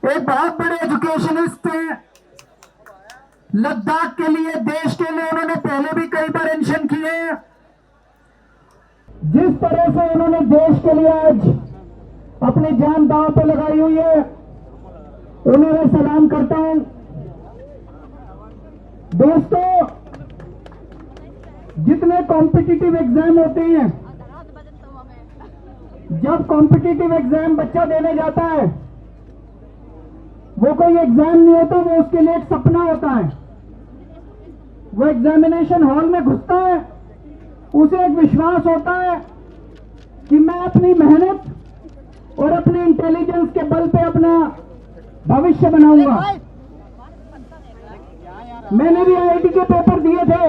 एक बहुत बड़े एजुकेशनिस्ट थे। लद्दाख के लिए, देश के लिए उन्होंने पहले भी कई बार मेंशन किए। जिस तरह से उन्होंने देश के लिए आज अपनी जान दांव पे लगाई हुई है, उन्हें मैं सलाम करता हूं। दोस्तों, जितने कॉम्पिटिटिव एग्जाम होते हैं, जब कॉम्पिटिटिव एग्जाम बच्चा देने जाता है, वो कोई एग्जाम नहीं होता, वो उसके लिए एक सपना होता है। वो एग्जामिनेशन हॉल में घुसता है, उसे एक विश्वास होता है कि मैं अपनी मेहनत और अपनी इंटेलिजेंस के बल पे अपना भविष्य बनाऊंगा। मैंने भी आईआईटी के पेपर दिए थे।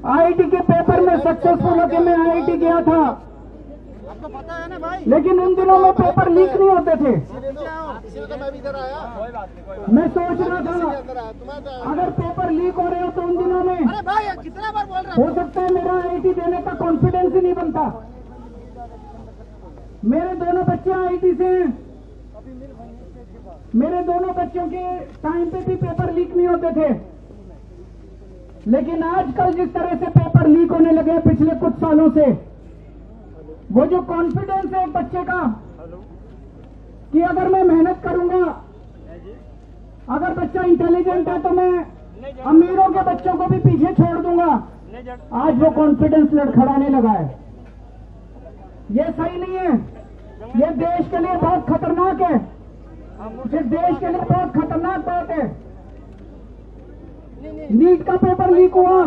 आईआईटी के पेपर में सक्सेसफुल होकर मैं आईआईटी गया था, आपको पता है ना भाई। लेकिन उन दिनों में पेपर लीक नहीं होते थे। मैं भी इधर आया। मैं सोच रहा था अगर पेपर लीक हो रहे हो तो उन दिनों में अरे भाई कितना बार बोल रहा हो सकता है मेरा आईआईटी देने का कॉन्फिडेंस ही नहीं बनता। मेरे दोनों बच्चे आईआईटी से हैं। मेरे दोनों बच्चों के टाइम पे भी पेपर लीक नहीं होते थे, लेकिन आजकल जिस तरह से पेपर लीक होने लगे पिछले कुछ सालों से, वो जो कॉन्फिडेंस है एक बच्चे का कि अगर मैं मेहनत करूंगा, अगर बच्चा इंटेलिजेंट है तो मैं अमीरों के बच्चों को भी पीछे छोड़ दूंगा, आज वो कॉन्फिडेंस लड़खड़ाने लगा है। ये सही नहीं है। ये देश के लिए बहुत खतरनाक है। ये देश के लिए बहुत खतरनाक बात है। नीट का पेपर लीक हुआ,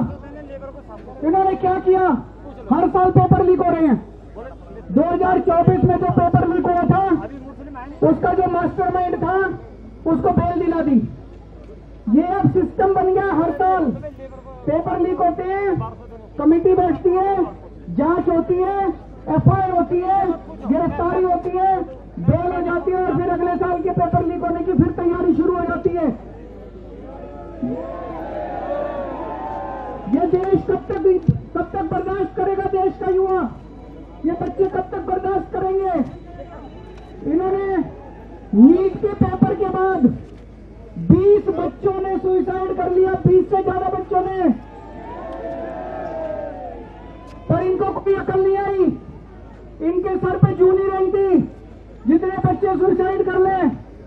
इन्होंने क्या किया? हर साल पेपर लीक हो रहे हैं। 2024 में जो पेपर लीक हुआ था, उसका जो मास्टरमाइंड था उसको बेल दिला दी। ये अब सिस्टम बन गया। हर साल पेपर लीक होते हैं, कमेटी बैठती है, जांच होती है, एफआईआर होती है, गिरफ्तारी होती है, बेल हो जाती है और फिर अगले साल के पेपर लीक होने की फिर तैयारी शुरू हो जाती है। ये देश कब तक बर्दाश्त करेगा? देश का युवा, ये बच्चे कब तक बर्दाश्त करेंगे? इन्होंने नीट के पेपर के बाद 20 बच्चों ने सुसाइड कर लिया, 20 से ज्यादा बच्चों ने, पर इनको कोई अकल नहीं आई। इनके सर पे जूं नहीं रही थी। जितने बच्चे सुसाइड कर ले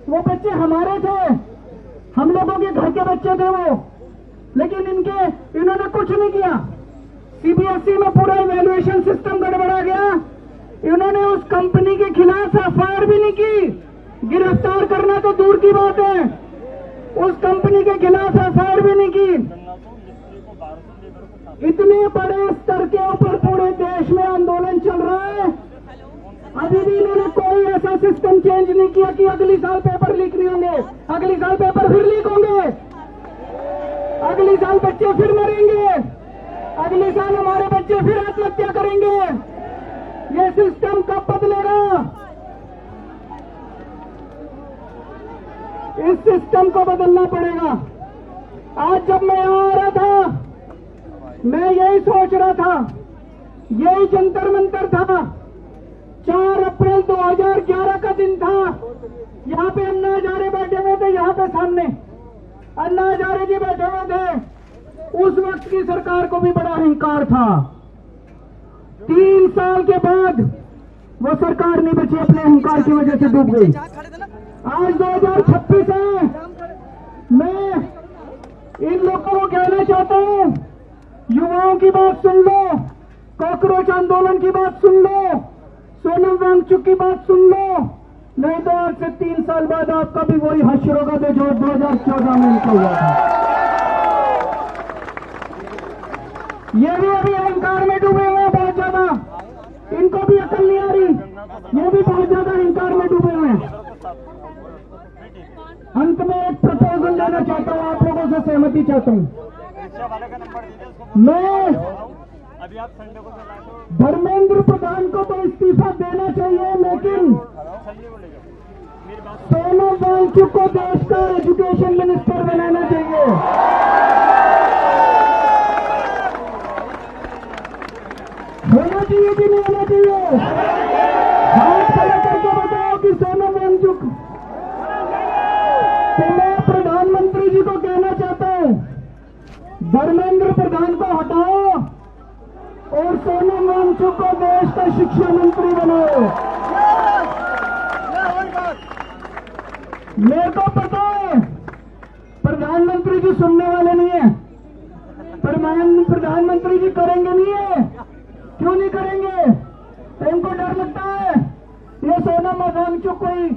वो बच्चे हमारे थे, हम लोगों के घर के बच्चे थे वो, लेकिन इन्होंने कुछ नहीं किया। सीबीएसई में पूरा इवैल्यूएशन सिस्टम गड़बड़ा गया। इन्होंने उस कंपनी के खिलाफ एफआईआर भी नहीं की। गिरफ्तार करना तो दूर की बात है, उस कंपनी के खिलाफ एफआईआर भी नहीं की। इतने बड़े स्तर के ऊपर पूरे देश में आंदोलन चल रहा है, अभी भी इन्होंने कोई ऐसा सिस्टम चेंज नहीं किया कि अगली साल पेपर लीक नहीं होंगे। अगली साल पेपर फिर लीक होंगे, अगली साल बच्चे फिर मरेंगे, अगले साल हमारे बच्चे फिर आत्महत्या करेंगे। ये सिस्टम कब बदलेगा? इस सिस्टम को बदलना पड़ेगा। आज जब मैं आ रहा था, मैं यही सोच रहा था, यही जंतर मंतर था। 4 अप्रैल 2011 का दिन था। यहाँ पे अन्ना हजारे बैठे हुए थे, यहाँ पे सामने अन्ना हजारे जी बैठे हुए थे। उस वक्त की सरकार को भी बड़ा अहंकार था। 3 साल के बाद वो सरकार नहीं बची, अपने अहंकार की वजह से डूब गई। आज 2026 है। मैं इन लोगों को कहना चाहता हूं, युवाओं की बात सुन लो, कॉकरोच आंदोलन की बात सुन लो, सोनम वांगचुक की बात सुन लो, नहीं तो आज से 3 साल बाद आपका भी वही हश्र होगा जो 2014 में निकल हुआ था। ये भी अभी अहंकार में डूबे हुए हैं बहुत ज्यादा, इनको भी अकल नहीं आ रही, ये भी बहुत ज्यादा अहंकार में डूबे हुए हैं। अंत में एक प्रपोजल देना चाहता हूं, आप लोगों से सहमति चाहता हूं। मैं धर्मेंद्र प्रधान को तो इस्तीफा देना चाहिए, लेकिन सोनम वांगचुक को देश का एजुकेशन मिनिस्टर बनाना चाहिए। होना चाहिए कि नहीं होना चाहिए? हाथ खड़ा करके बताओ कि सोनम वांगचुक शिक्षा मंत्री बनाओ। वही बात। मेरे को पता है प्रधानमंत्री जी सुनने वाले नहीं है, प्रधानमंत्री जी करेंगे नहीं है। क्यों नहीं करेंगे? इनको डर लगता है ये सोना मैदान क्यों कोई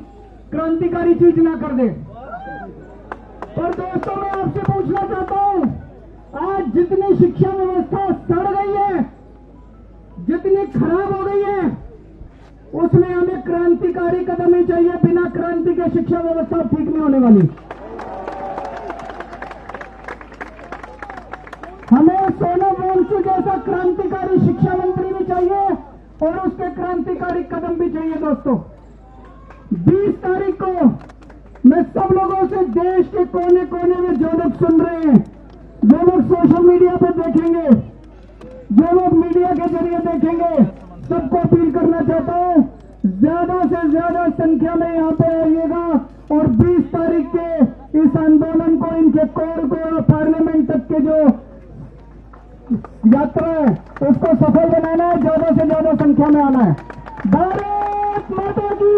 क्रांतिकारी चीज ना कर दे। पर दोस्तों मैं आपसे पूछना चाहता हूं, आज जितनी शिक्षा व्यवस्था सड़ गई है, जितनी खराब हो गई है, उसमें हमें क्रांतिकारी कदम ही चाहिए। बिना क्रांति के शिक्षा व्यवस्था ठीक नहीं होने वाली। हमें सोनम वांगचुक जैसा क्रांतिकारी शिक्षा मंत्री भी चाहिए और उसके क्रांतिकारी कदम भी चाहिए। दोस्तों 20 तारीख को मैं सब लोगों से, देश के कोने कोने में जो लोग सुन रहे हैं, जो लोग सोशल मीडिया पर देखेंगे, जो लोग मीडिया के जरिए देखेंगे, सबको अपील करना चाहता हूं ज्यादा से ज्यादा संख्या में यहां पे आइएगा और 20 तारीख के इस आंदोलन को, इनके कोर को, पार्लियामेंट तक के जो यात्रा है उसको सफल बनाना है। ज्यादा से ज्यादा संख्या में आना है। भारत माता की